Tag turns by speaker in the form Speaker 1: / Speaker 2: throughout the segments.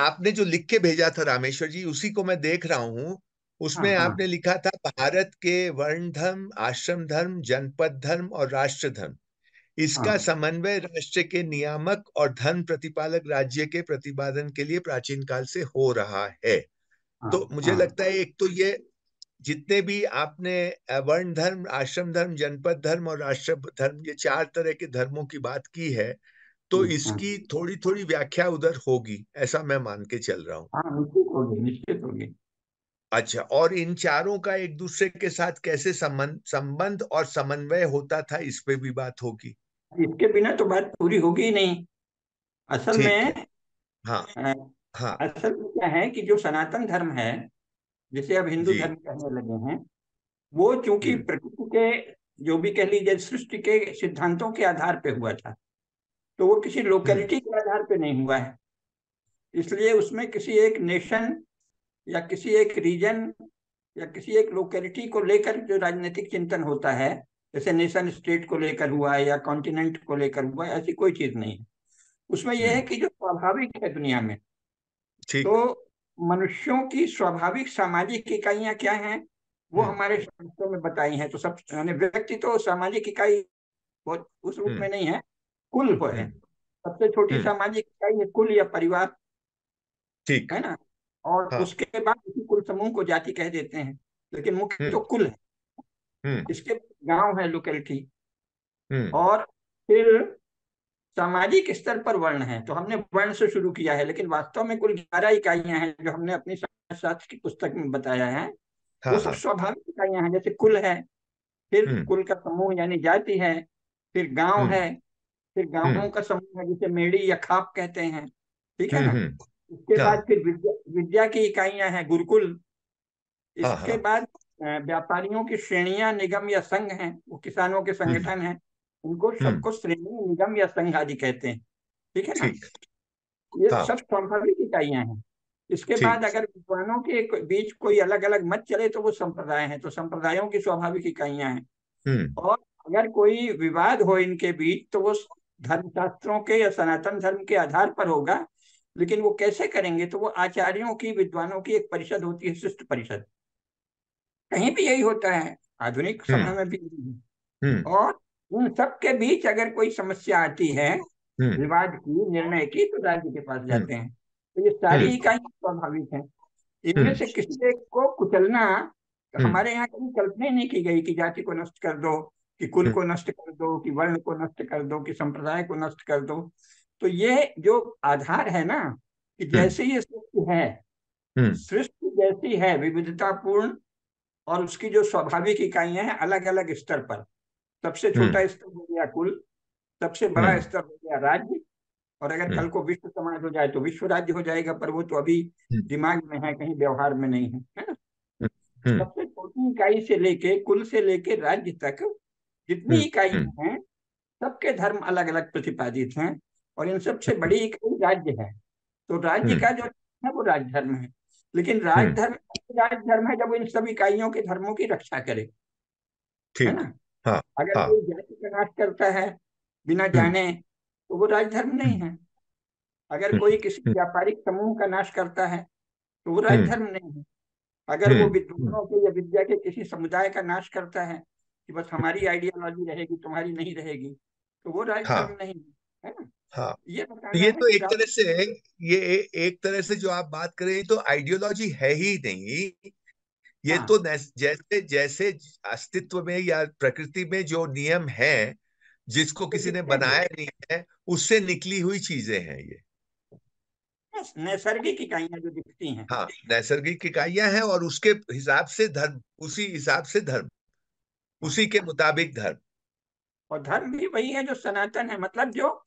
Speaker 1: आपने जो लिख के भेजा था रामेश्वर जी, उसी को मैं देख रहा हूँ।
Speaker 2: हाँ
Speaker 1: उसमें
Speaker 2: हाँ
Speaker 1: आपने लिखा था भारत के वर्ण धर्म, आश्रम धर्म, जनपद धर्म और राष्ट्र धर्म, इसका
Speaker 2: हाँ
Speaker 1: समन्वय राष्ट्र के नियामक और धर्म प्रतिपालक राज्य के प्रतिपादन के लिए प्राचीन काल से हो रहा है।
Speaker 2: हाँ
Speaker 1: तो मुझे
Speaker 2: हाँ।
Speaker 1: लगता है एक तो ये जितने भी आपने वर्ण धर्म, आश्रम धर्म, जनपद धर्म और राष्ट्र धर्म, ये चार तरह के धर्मों की बात की है, तो इसकी थोड़ी थोड़ी व्याख्या उधर होगी, ऐसा मैं मान के चल रहा हूँ।
Speaker 2: हाँ निश्चित होगी, निश्चित होगी।
Speaker 1: अच्छा, और इन चारों का एक दूसरे के साथ कैसे संबंध और समन्वय होता था, इस पे भी बात होगी।
Speaker 2: इसके बिना तो बात पूरी होगी ही नहीं। असल
Speaker 1: ठीक है।
Speaker 2: में
Speaker 1: हाँ।
Speaker 2: अ,
Speaker 1: हाँ।
Speaker 2: असल में क्या है कि जो सनातन धर्म है, जिसे अब हिंदू
Speaker 1: जी।
Speaker 2: धर्म कहने लगे हैं, वो चूंकि
Speaker 1: हम्म।
Speaker 2: प्रकृति के, जो भी कह लीजिए, सृष्टि के सिद्धांतों के आधार पे हुआ था, तो वो किसी
Speaker 1: हम्म।
Speaker 2: लोकेलिटी के आधार पे नहीं हुआ है। इसलिए उसमें किसी एक नेशन या किसी एक रीजन या किसी एक लोकेलिटी को लेकर जो राजनीतिक चिंतन होता है, जैसे नेशन स्टेट को लेकर हुआ है या कॉन्टिनेंट को लेकर हुआ है, ऐसी कोई चीज नहीं है। उसमें यह है
Speaker 1: हम्म।
Speaker 2: कि जो स्वाभाविक है दुनिया में,
Speaker 1: ठीक।
Speaker 2: तो मनुष्यों की स्वाभाविक सामाजिक इकाइयां क्या हैं, वो
Speaker 1: हम्म।
Speaker 2: हमारे शास्त्रों में बताई हैं। तो सब यानी व्यक्ति तो सामाजिक इकाई वो उस रूप में
Speaker 1: हम्म।
Speaker 2: नहीं है, कुल वो है।
Speaker 1: हम्म।
Speaker 2: सबसे छोटी
Speaker 1: हम्म।
Speaker 2: सामाजिक इकाई है कुल या परिवार,
Speaker 1: ठीक।
Speaker 2: है ना। और
Speaker 1: हाँ।
Speaker 2: उसके बाद उसी कुल समूह को जाति कह देते हैं, लेकिन मुख्य तो
Speaker 1: हम्म।
Speaker 2: कुल है।
Speaker 1: हम्म।
Speaker 2: इसके गांव है, लोकेलिटी।
Speaker 1: हम्म।
Speaker 2: और फिर सामाजिक स्तर पर वर्ण है, तो हमने वर्ण से शुरू किया है, लेकिन वास्तव में कुल 11 इकाइयां हैं जो हमने अपनी शास्त्र की पुस्तक में बताया है। वो
Speaker 1: हाँ।
Speaker 2: सब
Speaker 1: हाँ।
Speaker 2: स्वाभाविक इकाइयां हैं, जैसे कुल है, फिर
Speaker 1: हम्म।
Speaker 2: कुल का समूह यानी जाति है, फिर गांव
Speaker 1: हम्म।
Speaker 2: है, फिर गांवों
Speaker 1: हम्म।
Speaker 2: का समूह है जिसे मेड़ी या खाप कहते हैं, ठीक है
Speaker 1: हम्म।
Speaker 2: ना। इसके बाद
Speaker 1: हाँ।
Speaker 2: फिर विद्या विद्या की इकाइयां हैं, गुरुकुल।
Speaker 1: हाँ।
Speaker 2: इसके
Speaker 1: हाँ।
Speaker 2: बाद व्यापारियों की श्रेणियां, निगम या संघ हैं, वो किसानों के
Speaker 1: हम्म।
Speaker 2: संगठन हैं, उनको
Speaker 1: हम्म।
Speaker 2: सबको श्रेणी, निगम या संघ आदि कहते हैं, ठीक है ना।
Speaker 1: ठीक।
Speaker 2: ये
Speaker 1: हाँ।
Speaker 2: सब स्वाभाविक इकाइयां हैं। इसके बाद
Speaker 1: ठीक।
Speaker 2: अगर विद्वानों के बीच कोई अलग अलग मत चले तो वो संप्रदाय हैं, तो संप्रदायों की स्वाभाविक इकाइयां हैं।
Speaker 1: हम्म।
Speaker 2: और अगर कोई विवाद हो इनके बीच तो वो धर्मशास्त्रों के या सनातन धर्म के आधार पर होगा। लेकिन वो कैसे करेंगे, तो वो आचार्यों की, विद्वानों की एक परिषद होती है, शिष्ट परिषद। कहीं भी यही होता है, आधुनिक समय
Speaker 1: हम्म।
Speaker 2: में भी यही है।
Speaker 1: हम्म।
Speaker 2: और उन सब के बीच अगर कोई समस्या आती है,
Speaker 1: हम्म।
Speaker 2: विवाद की, निर्णय की, तो राज्य के पास
Speaker 1: हम्म।
Speaker 2: जाते हैं। तो ये सारी
Speaker 1: हम्म।
Speaker 2: इकाइयां स्वाभाविक हैं। इनमें
Speaker 1: हम्म।
Speaker 2: से किसी एक को कुचलना,
Speaker 1: हम्म।
Speaker 2: हमारे यहाँ कभी कल्पना ही नहीं की गई कि जाति को नष्ट कर दो, कि कुल को नष्ट कर दो, कि वर्ण को नष्ट कर दो, कि संप्रदाय को नष्ट कर दो। तो ये जो आधार है ना, कि
Speaker 1: हम्म।
Speaker 2: जैसे ये सृष्टि है,
Speaker 1: हम्म।
Speaker 2: सृष्टि जैसी है विविधतापूर्ण, और उसकी जो स्वाभाविक इकाइयां हैं अलग अलग स्तर पर। सबसे
Speaker 1: हम्म।
Speaker 2: छोटा स्तर हो गया कुल, सबसे बड़ा
Speaker 1: हम्म।
Speaker 2: स्तर हो गया राज्य, और अगर कल
Speaker 1: हम्म।
Speaker 2: को विश्व समाज हो जाए तो विश्व राज्य हो जाएगा, पर वो तो अभी
Speaker 1: हम्म।
Speaker 2: दिमाग में है, कहीं व्यवहार में नहीं है ना।
Speaker 1: हम्म।
Speaker 2: सबसे छोटी इकाई से लेके कुल से लेके राज्य तक जितनी
Speaker 1: हम्म। हम्म।
Speaker 2: इकाइयां हैं, सबके धर्म अलग अलग प्रतिपादित हैं। और इन सबसे बड़ी इकाई राज्य है। तो राज्य
Speaker 1: हम्म।
Speaker 2: का जो है वो राज धर्म है। लेकिन
Speaker 1: हम्म।
Speaker 2: राज धर्म है जब वो इन सब इकाइयों के धर्मों की रक्षा करे, है
Speaker 1: ठीक।
Speaker 2: ना।
Speaker 1: हाँ।
Speaker 2: अगर
Speaker 1: हाँ।
Speaker 2: कोई जाति का नाश करता है बिना
Speaker 1: हम्म।
Speaker 2: जाने, तो वो राजधर्म नहीं
Speaker 1: हम्म।
Speaker 2: है। अगर कोई किसी
Speaker 1: हम्म।
Speaker 2: व्यापारिक समूह का नाश करता है तो वो
Speaker 1: हम्म।
Speaker 2: राजधर्म नहीं है। अगर वो
Speaker 1: हम्म। हम्म।
Speaker 2: विद्वानों के या विद्या के किसी समुदाय का नाश करता है कि बस हमारी आइडियोलॉजी रहेगी, तुम्हारी नहीं रहेगी, तो वो राजधर्म
Speaker 1: हाँ।
Speaker 2: नहीं है ना।
Speaker 1: हाँ।
Speaker 2: ये
Speaker 1: तो
Speaker 2: बताना
Speaker 1: ये
Speaker 2: है
Speaker 1: तो
Speaker 2: कि
Speaker 1: एक तरह से, ये एक तरह से जो आप बात कर रहे हैं, ये तो आइडियोलॉजी है ही नहीं। ये
Speaker 2: हाँ
Speaker 1: तो जैसे जैसे अस्तित्व में या प्रकृति में जो नियम है, जिसको
Speaker 2: वो
Speaker 1: किसी ने
Speaker 2: दिखते हैं,
Speaker 1: बनाया नहीं है, उससे निकली हुई चीजें हैं ये।
Speaker 2: नैसर्गिक इकाइयां जो दिखती हैं।
Speaker 1: हाँ, नैसर्गिक इकाइयां हैं, और उसके हिसाब से धर्म, उसी हिसाब से धर्म,
Speaker 2: हाँ।
Speaker 1: उसी के मुताबिक धर्म
Speaker 2: और धर्म भी वही है जो सनातन है, मतलब जो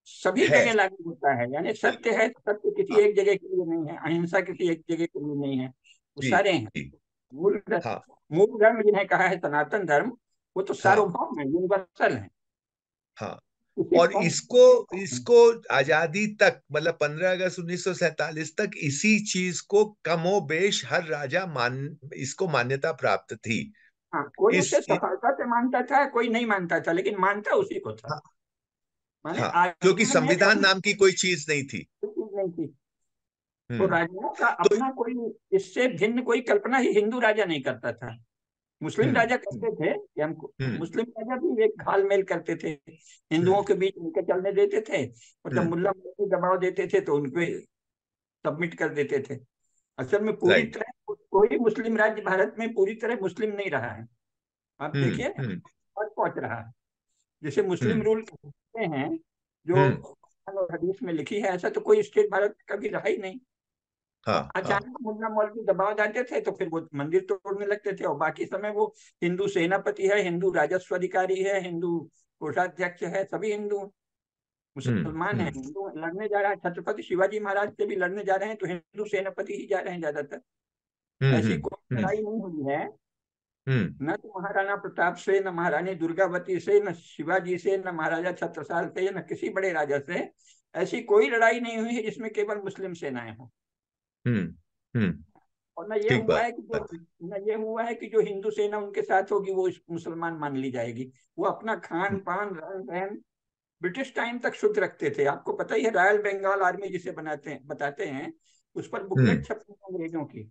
Speaker 2: सभी
Speaker 1: है।
Speaker 2: जगह लागू होता है। यानी सत्य है तो सत्य किसी
Speaker 1: हाँ।
Speaker 2: एक जगह के लिए नहीं है, अहिंसा किसी एक जगह के लिए नहीं है, वो
Speaker 1: जी।
Speaker 2: सारे हैं।
Speaker 1: जी।
Speaker 2: मूल
Speaker 1: हाँ।
Speaker 2: मूल धर्म जिन्हें कहा है सनातन धर्म, वो तो
Speaker 1: हाँ।
Speaker 2: सार्वभौम है, यूनिवर्सल है।
Speaker 1: हाँ।
Speaker 2: किसी
Speaker 1: और
Speaker 2: कौम
Speaker 1: इसको इसको आजादी तक, मतलब 15 अगस्त 1947 तक इसी चीज को कमोबेश हर राजा इसको मान्यता प्राप्त थी।
Speaker 2: हाँ, कोई उसे
Speaker 1: इस
Speaker 2: सफलता से मानता था, कोई नहीं मानता था, लेकिन मानता उसी को था।
Speaker 1: हाँ।
Speaker 2: माने
Speaker 1: हाँ, क्योंकि
Speaker 2: आज्ञा में
Speaker 1: संविधान
Speaker 2: कभी
Speaker 1: नाम की कोई चीज नहीं थी।
Speaker 2: कोई चीज नहीं थी। तो
Speaker 1: हम्म।
Speaker 2: राजाओं का
Speaker 1: तो
Speaker 2: अपना कोई इससे भिन्न कोई कल्पना ही हिंदू राजा नहीं करता था। मुस्लिम
Speaker 1: हम्म
Speaker 2: राजा करते थे कि हमको,
Speaker 1: हम्म
Speaker 2: मुस्लिम राजा भी एक घालमेल करते थे, हिंदुओं
Speaker 1: हम्म
Speaker 2: के बीच उनके चलने देते थे, और जब
Speaker 1: हम्म।
Speaker 2: मुल्ला मौलवी दबाव देते थे तो उनको सबमिट कर देते थे। असल में पूरी
Speaker 1: राइट।
Speaker 2: तरह कोई मुस्लिम राज्य भारत में पूरी तरह मुस्लिम नहीं रहा है। आप देखिए
Speaker 1: हम्म
Speaker 2: और पहुंच रहा है, जिसे मुस्लिम
Speaker 1: हम्म
Speaker 2: रूल कहते हैं, जो
Speaker 1: हम्म।
Speaker 2: कुरान और हदीस में लिखी है, ऐसा तो कोई स्टेट भारत में कभी रहा ही नहीं। और
Speaker 1: हाँ हाँ।
Speaker 2: अचानक मुन्ना मौलवी दबाव डालते थे तो फिर वो मंदिर तोड़ने लगते थे, और बाकी समय वो हिंदू सेनापति है, हिंदू राजस्व अधिकारी है, हिंदू कोषाध्यक्ष है, सभी हिंदू हैं। मुसलमान है,
Speaker 1: हम्म।
Speaker 2: हिंदू लड़ने जा रहा है, छत्रपति शिवाजी महाराज से भी लड़ने जा रहे हैं तो हिंदू सेनापति ही जा रहे हैं ज्यादातर। ऐसी
Speaker 1: हम्म
Speaker 2: कोई
Speaker 1: हम्म
Speaker 2: लड़ाई नहीं हुई है,
Speaker 1: हम्म
Speaker 2: न तो महाराणा प्रताप से, न महारानी दुर्गावती से, न शिवाजी से, न महाराजा छत्रसाल से, न किसी बड़े राजा से ऐसी कोई लड़ाई नहीं हुई है जिसमें केवल मुस्लिम सेनाएं हों।
Speaker 1: हम्म हम्म।
Speaker 2: और न ये
Speaker 1: ठीक
Speaker 2: हुआ
Speaker 1: बात
Speaker 2: है कि जो,
Speaker 1: है।
Speaker 2: न ये हुआ है कि जो हिंदू सेना उनके साथ होगी वो मुसलमान मान ली जाएगी। वो अपना खान पान रहन सहन ब्रिटिश टाइम तक शुद्ध रखते थे। आपको पता ही है, रॉयल बंगाल आर्मी जिसे बनाते हैं बताते हैं, उस पर बुकलेट
Speaker 1: हम्म
Speaker 2: छपती है अंग्रेजों की,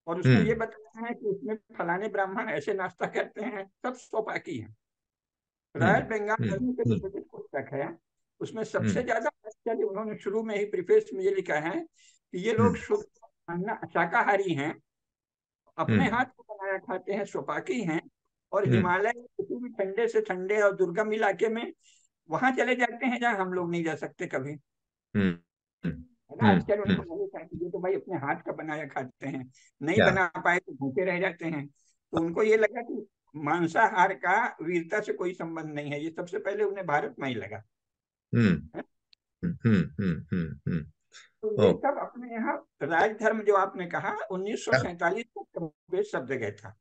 Speaker 2: और उसमें ये
Speaker 1: हम्म
Speaker 2: बताया है कि उसमें फलाने ब्राह्मण ऐसे नाश्ता करते हैं, सब सोपाकी है।
Speaker 1: हम्म
Speaker 2: रॉयल बंगाल
Speaker 1: हम्म
Speaker 2: आर्मी का जो
Speaker 1: हम्म
Speaker 2: ब्रिटिश पुस्तक है, उसमें सबसे
Speaker 1: हम्म
Speaker 2: ज्यादा आश्चर्य उन्होंने शुरू में ही प्रीफेस में ये लिखा है कि ये लोग
Speaker 1: हम्म
Speaker 2: शुद्ध शाकाहारी हैं, अपने
Speaker 1: हम्म
Speaker 2: हाथ को बनाया खाते हैं, सोपाकी हैं, और
Speaker 1: हम्म
Speaker 2: हिमालय के किसी भी ठंडे से ठंडे और दुर्गम इलाके में वहां चले जाते हैं जहां हम लोग नहीं जा सकते कभी।
Speaker 1: हम्म
Speaker 2: है ना, आजकल उनको नहीं था कि ये तो भाई अपने हाथ का बनाया खाते हैं, नहीं
Speaker 1: क्या।
Speaker 2: बना पाए तो भूखे रह जाते हैं। तो उनको ये लगा कि मांसाहार का वीरता से कोई संबंध नहीं है, ये सबसे पहले उन्हें भारत में ही लगा।
Speaker 1: हम्म
Speaker 2: है?
Speaker 1: हम्म।
Speaker 2: तो
Speaker 1: ओ।
Speaker 2: ये सब अपने यहाँ राजधर्म जो आपने कहा
Speaker 1: क्या।
Speaker 2: 1947 में सब जगह था।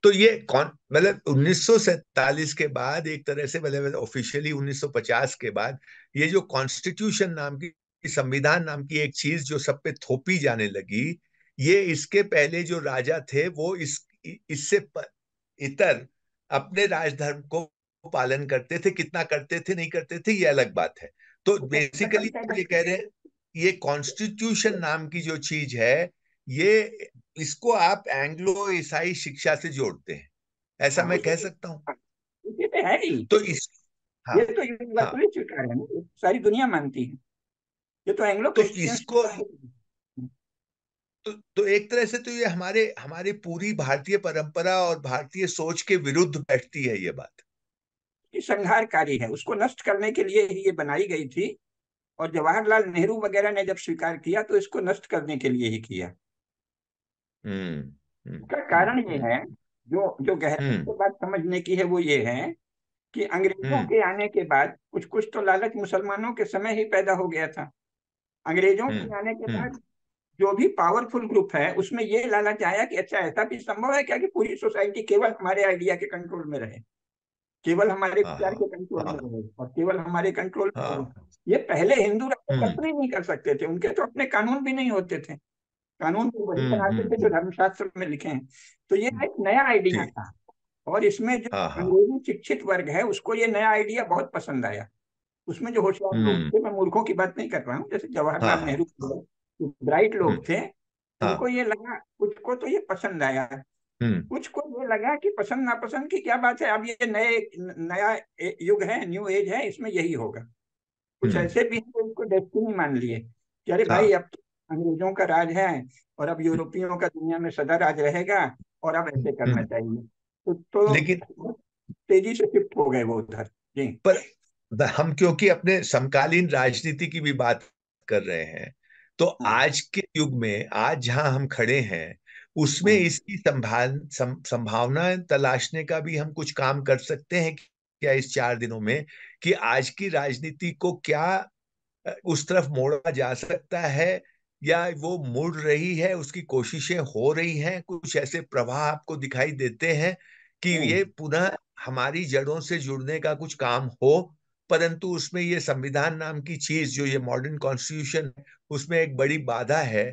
Speaker 1: तो ये कौन मतलब 1947 के बाद एक तरह से मतलब ऑफिशियली 1950 के बाद ये जो कॉन्स्टिट्यूशन नाम की, संविधान नाम की एक चीज जो सब पे थोपी जाने लगी, ये इसके पहले जो राजा थे वो इससे इतर अपने राजधर्म को पालन करते थे, कितना करते थे नहीं करते थे ये अलग बात है। तो
Speaker 2: वो कैसा
Speaker 1: बेसिकली
Speaker 2: करता
Speaker 1: आप
Speaker 2: था?
Speaker 1: ये कह रहे हैं ये कॉन्स्टिट्यूशन नाम की जो चीज है, ये इसको आप एंग्लो ईसाई शिक्षा से जोड़ते हैं, ऐसा
Speaker 2: हाँ,
Speaker 1: मैं
Speaker 2: उसी
Speaker 1: कह
Speaker 2: पे,
Speaker 1: सकता हूँ।
Speaker 2: उसी पे है ही।
Speaker 1: तो इस हाँ
Speaker 2: ये तो
Speaker 1: हाँ।
Speaker 2: यूनिवर्सली स्वीकार है ना, ये सारी दुनिया मानती है। ये तो एंग्लो
Speaker 1: तो
Speaker 2: क्रिश्चियंस
Speaker 1: इसको तो एक तरह से तो ये हमारे हमारी पूरी भारतीय परंपरा और भारतीय सोच के विरुद्ध बैठती है ये बात।
Speaker 2: की संहारकारी है, उसको नष्ट करने के लिए ही ये बनाई गई थी। और जवाहरलाल नेहरू वगैरह ने जब स्वीकार किया तो इसको नष्ट करने के लिए ही किया।
Speaker 1: हम्म
Speaker 2: इसका कारण ये
Speaker 1: हम्म
Speaker 2: है, जो जो गहराई
Speaker 1: हम्म
Speaker 2: से बात समझने की है वो ये है कि अंग्रेजों
Speaker 1: हम्म
Speaker 2: के आने के बाद कुछ कुछ तो लालच मुसलमानों के समय ही पैदा हो गया था। अंग्रेजों
Speaker 1: हम्म
Speaker 2: के आने के
Speaker 1: हम्म
Speaker 2: बाद जो भी पावरफुल ग्रुप है उसमें ये लालच आया कि अच्छा ऐसा भी संभव है क्या कि पूरी सोसाइटी केवल हमारे आइडिया के कंट्रोल में रहे, केवल हमारे
Speaker 1: हाँ
Speaker 2: विचार
Speaker 1: हाँ
Speaker 2: के कंट्रोल में
Speaker 1: हाँ
Speaker 2: रहे, और केवल हमारे कंट्रोल में रहे।
Speaker 1: हाँ।
Speaker 2: ये पहले हिंदू राष्ट्र
Speaker 1: हम्म
Speaker 2: कल्पना ही नहीं कर सकते थे, उनके तो अपने कानून भी नहीं होते थे। कानून तो वही बनाते थे जो
Speaker 1: हम्म।
Speaker 2: धर्मशास्त्र में लिखे हैं। तो ये एक नया आइडिया
Speaker 1: ठीक।
Speaker 2: था, और इसमें जो
Speaker 1: हाँ हाँ।
Speaker 2: अंग्रेजी शिक्षित वर्ग है उसको ये नया आइडिया बहुत पसंद आया। उसमें जो होशियार लोग
Speaker 1: हम्म।
Speaker 2: थे, मैं मूर्खों की बात नहीं कर रहा हूँ, जैसे
Speaker 1: हाँ
Speaker 2: जवाहरलाल
Speaker 1: हाँ।
Speaker 2: नेहरू, जो ब्राइट
Speaker 1: हम्म।
Speaker 2: लोग थे, उनको
Speaker 1: हाँ।
Speaker 2: ये लगा, कुछ को तो ये पसंद आया,
Speaker 1: हम्म
Speaker 2: कुछ को ये लगा कि पसंद नापसंद की क्या बात है, अब ये नया युग है, न्यू एज है, इसमें यही होगा। कुछ
Speaker 1: हम्म।
Speaker 2: ऐसे भी हैं जो इसको डेस्टिनी मान लिए कि अरे भाई
Speaker 1: हाँ।
Speaker 2: अब तो अंग्रेजों का राज है, और अब यूरोपियों का दुनिया में सदा राज रहेगा, और अब ऐसे करना
Speaker 1: हम्म।
Speaker 2: चाहिए। तो
Speaker 1: लेकिन
Speaker 2: तेजी से शिफ्ट हो गए वो उधर। जी।
Speaker 1: पर हम क्योंकि अपने समकालीन राजनीति की भी बात कर रहे हैं, तो
Speaker 2: हाँ
Speaker 1: आज के युग में आज जहां हम खड़े हैं उसमें
Speaker 2: हाँ
Speaker 1: इसकी संभावना तलाशने का भी हम कुछ काम कर सकते हैं क्या इस 4 दिनों में, कि आज की राजनीति को क्या उस तरफ मोड़ा जा सकता है, या वो मुड़ रही है, उसकी कोशिशें हो रही हैं, कुछ ऐसे प्रवाह आपको दिखाई देते हैं कि
Speaker 2: हाँ
Speaker 1: ये पुनः हमारी जड़ों से जुड़ने का कुछ काम हो, परंतु उसमें ये संविधान नाम की चीज जो ये मॉडर्न कॉन्स्टिट्यूशन उसमें एक बड़ी बाधा है।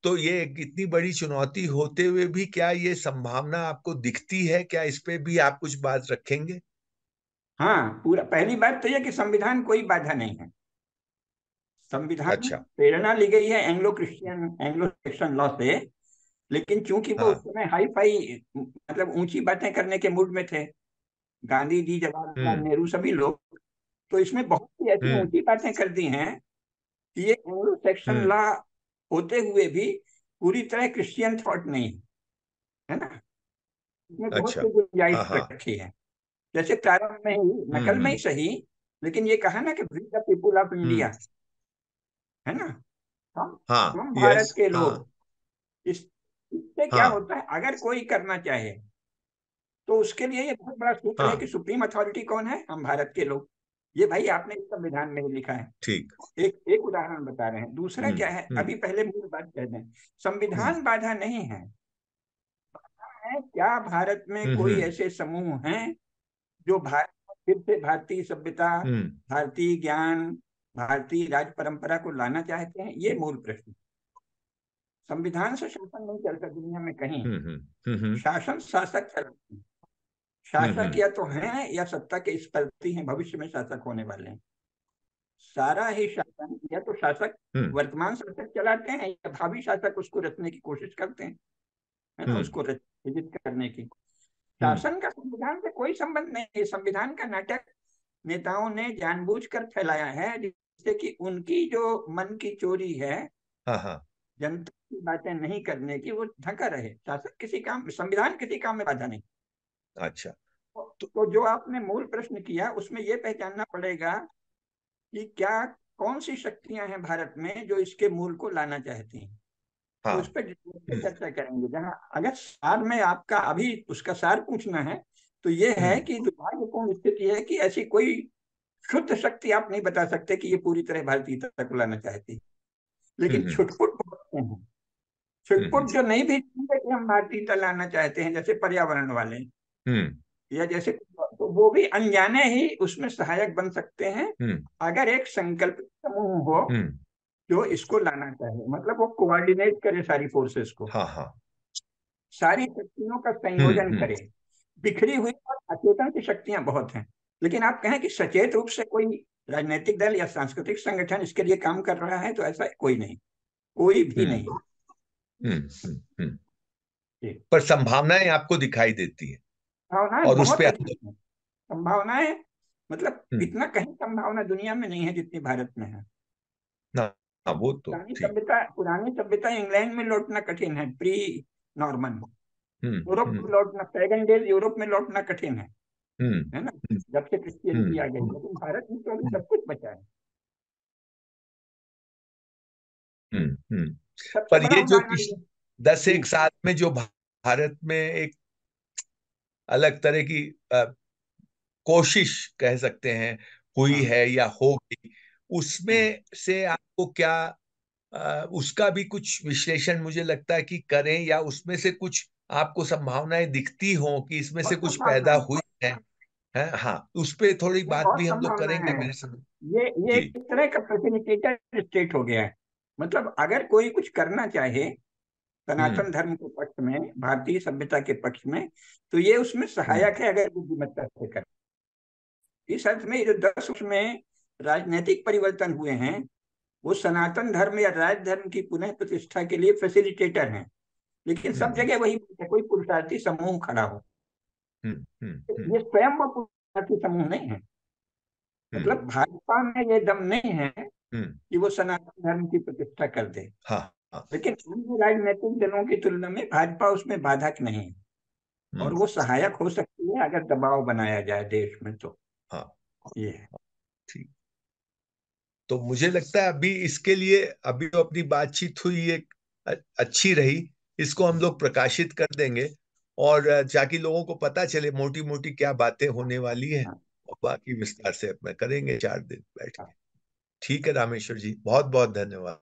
Speaker 1: तो ये एक इतनी बड़ी चुनौती होते हुए भी क्या ये संभावना आपको दिखती है क्या, इस पे भी आप कुछ बात रखेंगे।
Speaker 2: हाँ, पूरा पहली बात तो यह कि संविधान कोई बाधा नहीं है। संविधान
Speaker 1: अच्छा।
Speaker 2: प्रेरणा ली गई है एंग्लो सेक्शन लॉ से, लेकिन चूंकि वो उस
Speaker 1: हाँ।
Speaker 2: समय हाई फाई मतलब ऊंची बातें करने के मूड में थे, गांधी जी, जवाहरलाल
Speaker 1: हम्म।
Speaker 2: नेहरू, सभी लोग, तो इसमें बहुत सी ऐसी
Speaker 1: हम्म।
Speaker 2: ऊंची बातें कर दी हैं कि ये एंग्लो सेक्शन
Speaker 1: हम्म।
Speaker 2: लॉ होते हुए भी पूरी तरह क्रिश्चियन थॉट नहीं है ना। इसमें बहुत
Speaker 1: अच्छा।
Speaker 2: सी गुंजाइश
Speaker 1: हाँ हाँ।
Speaker 2: रखी है। जैसे प्रारंभ में ही, नकल में ही
Speaker 1: हम्म।
Speaker 2: सही, लेकिन ये कहा ना कि we the people of
Speaker 1: hmm.
Speaker 2: India, है ना, हम
Speaker 1: हाँ।
Speaker 2: हम भारत
Speaker 1: यस।
Speaker 2: के
Speaker 1: हाँ।
Speaker 2: लोग। इस इससे क्या
Speaker 1: हाँ।
Speaker 2: होता है, अगर कोई करना चाहे तो उसके लिए ये बहुत बड़ा सूत्र है कि
Speaker 1: हाँ।
Speaker 2: सुप्रीम अथॉरिटी कौन है, हम भारत के लोग। ये भाई आपने इस संविधान में ही लिखा है।
Speaker 1: ठीक।
Speaker 2: एक एक उदाहरण बता रहे हैं। दूसरा
Speaker 1: हम्म।
Speaker 2: क्या है,
Speaker 1: हम्म।
Speaker 2: अभी पहले मूल बात कह दें,
Speaker 1: हम्म।
Speaker 2: संविधान बाधा नहीं है। है क्या भारत में
Speaker 1: हम्म।
Speaker 2: कोई ऐसे समूह हैं जो भारत में फिर से भारतीय सभ्यता,
Speaker 1: हम्म।
Speaker 2: भारतीय ज्ञान, भारतीय राज परंपरा को लाना चाहते हैं? ये मूल प्रश्न। संविधान से शासन नहीं चलता दुनिया में कहीं।
Speaker 1: हम्म। हम्म। हम्म।
Speaker 2: शासन शासक चलाते हैं।
Speaker 1: हम्म।
Speaker 2: शासक या तो हैं या सत्ता के स्पर्धी हैं, भविष्य में शासक होने वाले हैं। सारा ही शासन या तो शासक,
Speaker 1: हम्म।
Speaker 2: वर्तमान शासक चलाते हैं, या भावी शासक उसको रचने की कोशिश करते हैं, है ना,
Speaker 1: हम्म।
Speaker 2: उसको विजित करने की।
Speaker 1: हम्म।
Speaker 2: शासन का संविधान से कोई संबंध नहीं है। संविधान का नाटक नेताओं ने जानबूझकर फैलाया है, जिससे कि उनकी जो मन की चोरी है,
Speaker 1: हाँ हाँ।
Speaker 2: जनता की बातें नहीं करने की, वो ढका रहे। शासक किसी काम, संविधान किसी काम में बाधा नहीं।
Speaker 1: अच्छा। तो
Speaker 2: तो जो आपने मूल प्रश्न किया, उसमें ये पहचानना पड़ेगा कि क्या, कौन सी शक्तियां हैं भारत में जो इसके मूल को लाना चाहती हैं। तो
Speaker 1: हाँ।
Speaker 2: उस पर डिटेल से
Speaker 1: हम्म।
Speaker 2: चर्चा करेंगे। जहाँ अगर सार में आपका अभी उसका सार पूछना है, तो ये है
Speaker 1: हम्म।
Speaker 2: कि दुर्भाग्यपूर्ण स्थिति है कि ऐसी कोई शुद्ध शक्ति आप नहीं बता सकते कि ये पूरी तरह भारतीयता को लाना चाहती है। लेकिन
Speaker 1: हम्म।
Speaker 2: छुटपुट बहुत से हैं।
Speaker 1: हम्म।
Speaker 2: छुटपुट जो नहीं भी जानते कि हम भारतीयता लाना चाहते हैं, जैसे पर्यावरण वाले,
Speaker 1: हम्म।
Speaker 2: या जैसे, तो वो भी अनजाने ही उसमें सहायक बन सकते हैं,
Speaker 1: हम्म।
Speaker 2: अगर एक संकल्पित समूह हो
Speaker 1: हम्म।
Speaker 2: जो इसको लाना चाहे। मतलब वो कोऑर्डिनेट करे सारी फोर्सेस को,
Speaker 1: हाँ हाँ।
Speaker 2: सारी शक्तियों का संयोजन
Speaker 1: हम्म।
Speaker 2: करे। बिखरी हुई और अचेतन की शक्तियां बहुत हैं, लेकिन आप कहें कि सचेत रूप से कोई राजनीतिक दल या सांस्कृतिक संगठन इसके लिए काम कर रहा है, तो ऐसा कोई नहीं, कोई भी
Speaker 1: हम्म।
Speaker 2: नहीं।
Speaker 1: हम्म। हम्म।
Speaker 2: जी।
Speaker 1: पर संभावनाएं आपको दिखाई देती है
Speaker 2: संभावनाएं
Speaker 1: और उस
Speaker 2: बहुत
Speaker 1: पे
Speaker 2: अधिक हैं। संभावनाएं, मतलब
Speaker 1: हम्म।
Speaker 2: इतना कहीं संभावना दुनिया में नहीं है जितनी भारत में है।
Speaker 1: ना। हाँ, वो तो ठीक।
Speaker 2: पुरानी सभ्यता इंग्लैंड में लौटना कठिन है, प्री नॉर्मन। यूरोप
Speaker 1: हम्म।
Speaker 2: में लौटना, पैगन डेज यूरोप में लौटना कठिन
Speaker 1: हम्म।
Speaker 2: है ना,
Speaker 1: हम्म।
Speaker 2: जब से क्रिश्चियनिटी आ गई।
Speaker 1: हम्म।
Speaker 2: लेकिन भारत में तो अभी
Speaker 1: हम्म।
Speaker 2: सब कुछ बचा है।
Speaker 1: हम्म।
Speaker 2: सबसे
Speaker 1: पर
Speaker 2: बड़ा
Speaker 1: ये जो
Speaker 2: उदाहरण ये।
Speaker 1: 10 एक साल में जो भारत में एक अलग तरह की कोशिश कह सकते हैं हुई
Speaker 2: हाँ,
Speaker 1: है या होगी, उसमें से आपको क्या उसका भी कुछ विश्लेषण मुझे लगता है कि करें, या उसमें से कुछ आपको संभावनाएं दिखती हो कि इसमें से
Speaker 2: बहुत
Speaker 1: कुछ
Speaker 2: संभावना
Speaker 1: पैदा
Speaker 2: है।
Speaker 1: हुई है हाँ, उस पे थोड़ी
Speaker 2: ये
Speaker 1: बात
Speaker 2: बहुत
Speaker 1: भी हम लोग
Speaker 2: संभावना
Speaker 1: करेंगे
Speaker 2: है।
Speaker 1: मेरे समझ।
Speaker 2: ये
Speaker 1: जी।
Speaker 2: एक तरह का फैसिलिटेटर स्टेट हो गया है। मतलब अगर कोई कुछ करना चाहे
Speaker 1: हम्म।
Speaker 2: सनातन धर्म के पक्ष में, भारतीय सभ्यता के पक्ष में, तो ये उसमें
Speaker 1: हम्म।
Speaker 2: सहायक है, अगर बुद्धिमत्ता से करे। इस अर्थ में ये जो 10 वर्ष में राजनीतिक परिवर्तन हुए हैं, वो सनातन धर्म या राज धर्म की पुनः प्रतिष्ठा के लिए फैसिलिटेटर हैं। लेकिन सब
Speaker 1: हम्म।
Speaker 2: जगह वही है, कोई पुरुषार्थी समूह खड़ा हो।
Speaker 1: हम्म। हम्म।
Speaker 2: ये स्वयं वो पुरुषार्थी समूह नहीं है।
Speaker 1: हम्म।
Speaker 2: मतलब भाजपा में ये दम नहीं है
Speaker 1: हम्म।
Speaker 2: कि वो सनातन धर्म की प्रतिष्ठा कर दे।
Speaker 1: हाँ हाँ।
Speaker 2: लेकिन अन्य राजनीतिक दलों की तुलना में भाजपा उसमें बाधक नहीं है, और
Speaker 1: हम्म।
Speaker 2: वो सहायक हो सकती है अगर दबाव बनाया जाए देश में। तो
Speaker 1: हाँ।
Speaker 2: ये है।
Speaker 1: ठीक। तो मुझे लगता है अभी इसके लिए, अभी जो अपनी बातचीत हुई ये अच्छी रही। इसको हम लोग प्रकाशित कर देंगे, और ताकि लोगों को पता चले मोटी मोटी क्या बातें होने वाली है,
Speaker 2: हाँ,
Speaker 1: और बाकी विस्तार से अपना करेंगे 4 दिन बैठ
Speaker 2: हाँ।
Speaker 1: के। ठीक है रामेश्वर जी, बहुत बहुत धन्यवाद।